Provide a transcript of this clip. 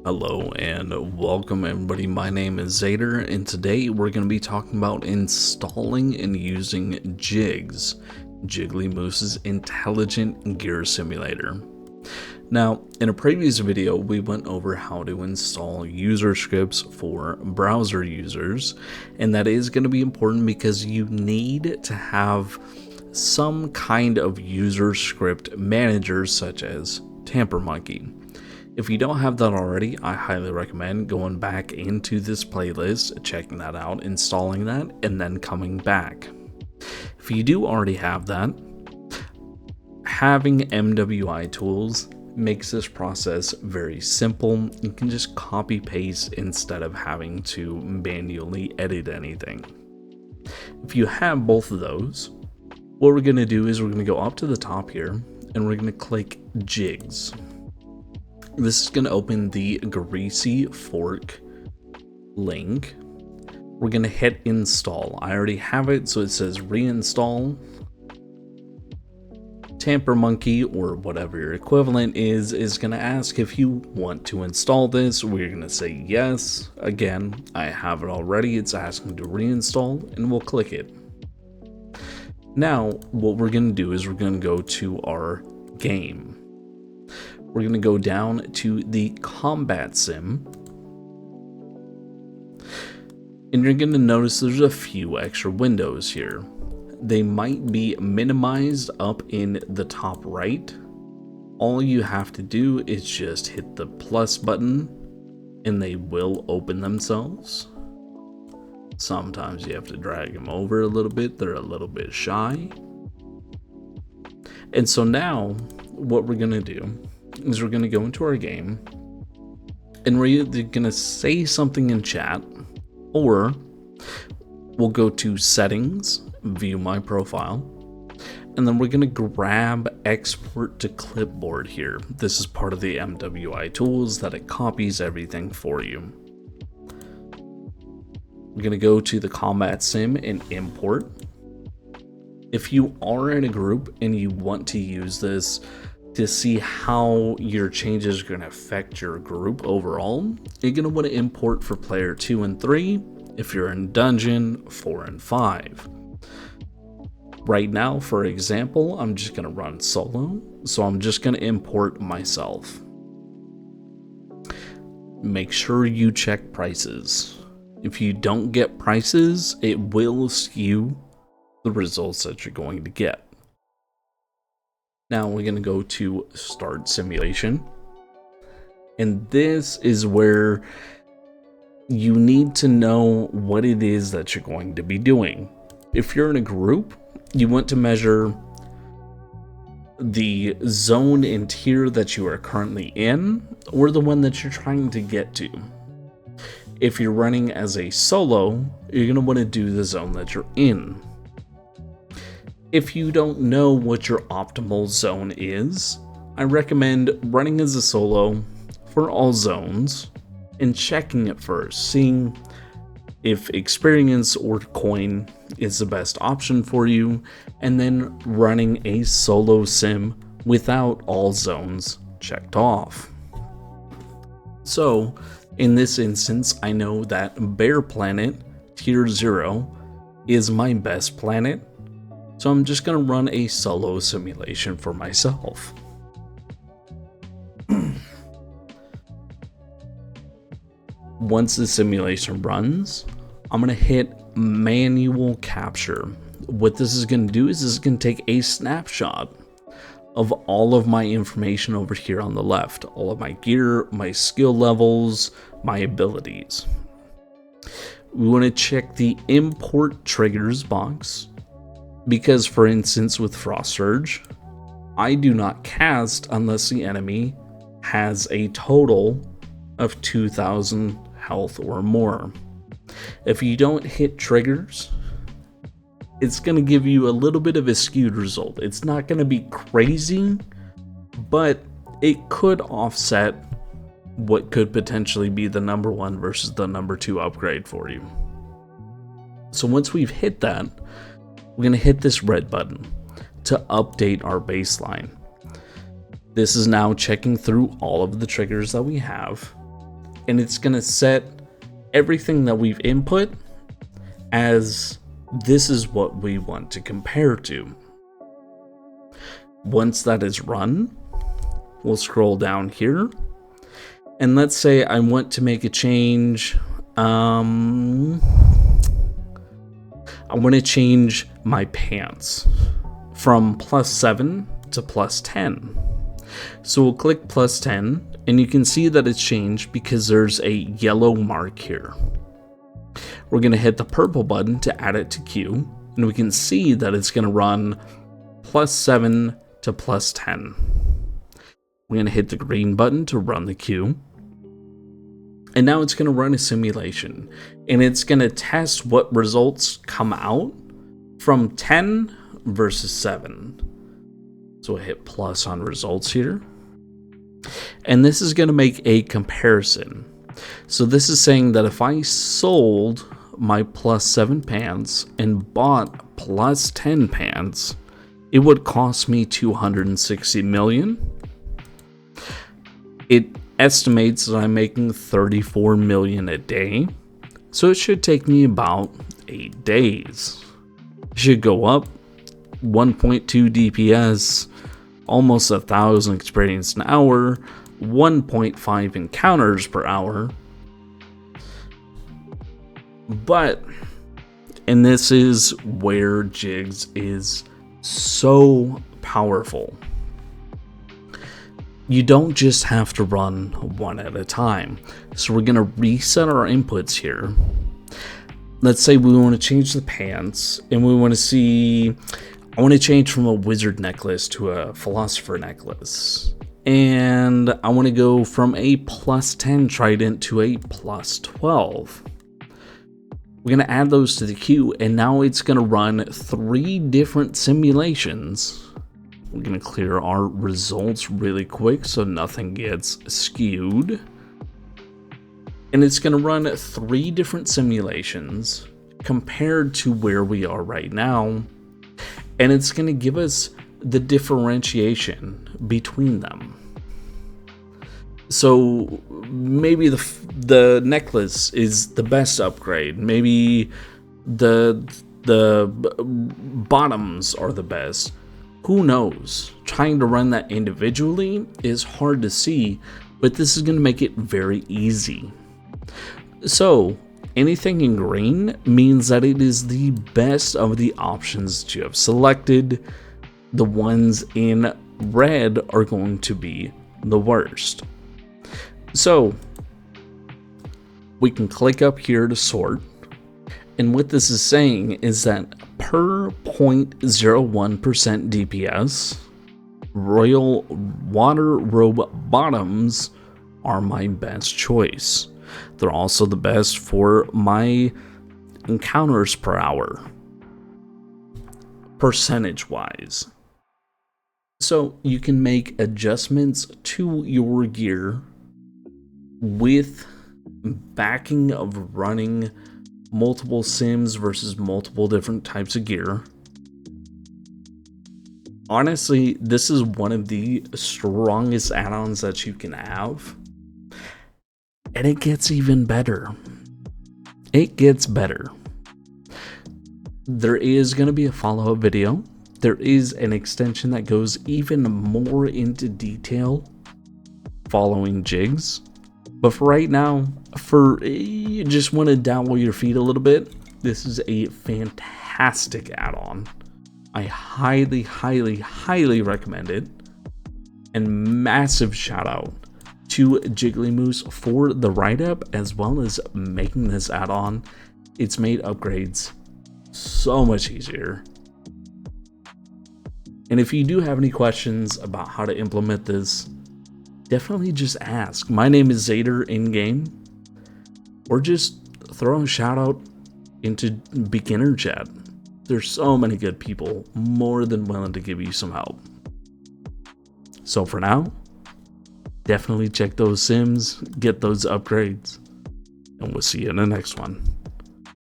Hello and welcome everybody, my name is Zader and today we're going to be talking about installing and using JIGS, Jiggly Moose's Intelligent Gear Simulator. Now, in a previous video we went over how to install user scripts for browser users, and that is going to be important because you need to have some kind of user script manager such as TamperMonkey. If you don't have that already, I highly recommend going back into this playlist, checking that out, installing that, and then coming back. If you do already have that, having MWI tools makes this process very simple. You can just copy paste instead of having to manually edit anything. If you have both of those, what we're going to do is we're going to go up to the top here and we're going to click JIGS. This is going to open the Greasy Fork link. We're going to hit install. I already have it, so it says reinstall. TamperMonkey, or whatever your equivalent is going to ask if you want to install this. We're going to say yes. Again, I have it already. It's asking to reinstall, and we'll click it. Now, what we're going to do is we're going to go to our game. We're going to go down to the combat sim, and you're going to notice there's a few extra windows here. They might be minimized up in the top right. All you have to do is just hit the plus button and they will open themselves. Sometimes you have to drag them over a little bit. They're a little bit shy. And so now what we're going to do is we're going to go into our game and we're either going to say something in chat, or we'll go to settings, view my profile, and then we're going to grab export to clipboard here. This is part of the MWI tools that it copies everything for you. We're going to go to the combat sim and import. If you are in a group and you want to use this to see how your changes are going to affect your group overall, you're going to want to import for player 2 and 3. If you're in dungeon, 4 and 5. Right now, for example, I'm just going to run solo, so I'm just going to import myself. Make sure you check prices. If you don't get prices, it will skew the results that you're going to get. Now we're going to go to start simulation, and this is where you need to know what it is that you're going to be doing. If you're in a group, you want to measure the zone and tier that you are currently in, or the one that you're trying to get to. If you're running as a solo, you're going to want to do the zone that you're in. If you don't know what your optimal zone is, I recommend running as a solo for all zones and checking it first, seeing if experience or coin is the best option for you, and then running a solo sim without all zones checked off. So in this instance, I know that Bear Planet Tier 0 is my best planet, so I'm just going to run a solo simulation for myself. Once the simulation runs, I'm going to hit manual capture. What this is going to do is this is going to take a snapshot of all of my information over here on the left. All of my gear, my skill levels, my abilities. We want to check the import triggers box, because for instance with Frost Surge, I do not cast unless the enemy has a total of 2,000 health or more. If you don't hit triggers, it's going to give you a little bit of a skewed result. It's not going to be crazy, but it could offset what could potentially be the number 1 versus the number 2 upgrade for you. So once we've hit that, we're going to hit this red button to update our baseline. This is now checking through all of the triggers that we have. and it's going to set everything that we've input as this is what we want to compare to. Once that is run, we'll scroll down here, and let's say I want to make a change. I want to change my pants from +7 to +10. So we'll click +10, and you can see that it's changed because there's a yellow mark here. We're going to hit the purple button to add it to queue, and we can see that it's going to run +7 to +10. We're going to hit the green button to run the queue, and now it's going to run a simulation, and it's going to test what results come out from 10 versus 7. So we'll hit plus on results here, and this is going to make a comparison. So this is saying that if I sold my +7 pants and bought +10 pants, it would cost me 260 million. It estimates that I'm making 34 million a day, so it should take me about 8 days. It should go up 1.2 DPS, almost 1,000 experience an hour, 1.5 encounters per hour. But, and this is where JIGS is so powerful, you don't just have to run one at a time. So we're going to reset our inputs here. Let's say we want to change the pants, and we want to see, I want to change from a wizard necklace to a philosopher necklace. And I want to go from a +10 trident to a +12. We're going to add those to the queue, and now it's going to run 3 different simulations. We're going to clear our results really quick so nothing gets skewed. And it's going to run 3 different simulations compared to where we are right now. And it's going to give us the differentiation between them. So maybe the necklace is the best upgrade. Maybe the bottoms are the best. Who knows? Trying to run that individually is hard to see, but this is going to make it very easy. So anything in green means that it is the best of the options that you have selected. The ones in red are going to be the worst. So we can click up here to sort, and what this is saying is that per 0.01% DPS, Royal Water Robe bottoms are my best choice. They're also the best for my encounters per hour, percentage wise. So you can make adjustments to your gear with backing of running multiple sims versus multiple different types of gear. Honestly, this is one of the strongest add-ons that you can have. And it gets even better. It gets better. There is going to be a follow-up video. There is an extension that goes even more into detail following JIGS. But for right now, for you just want to dabble your feet a little bit, this is a fantastic add-on. I highly, highly, highly recommend it. And massive shout out to Jiggly Moose for the write-up as well as making this add-on. It's made upgrades so much easier. And if you do have any questions about how to implement this, definitely just ask. My name is Zader in-game, or just throw a shout out into beginner chat. There's so many good people more than willing to give you some help. So for now, definitely check those sims, get those upgrades, and we'll see you in the next one.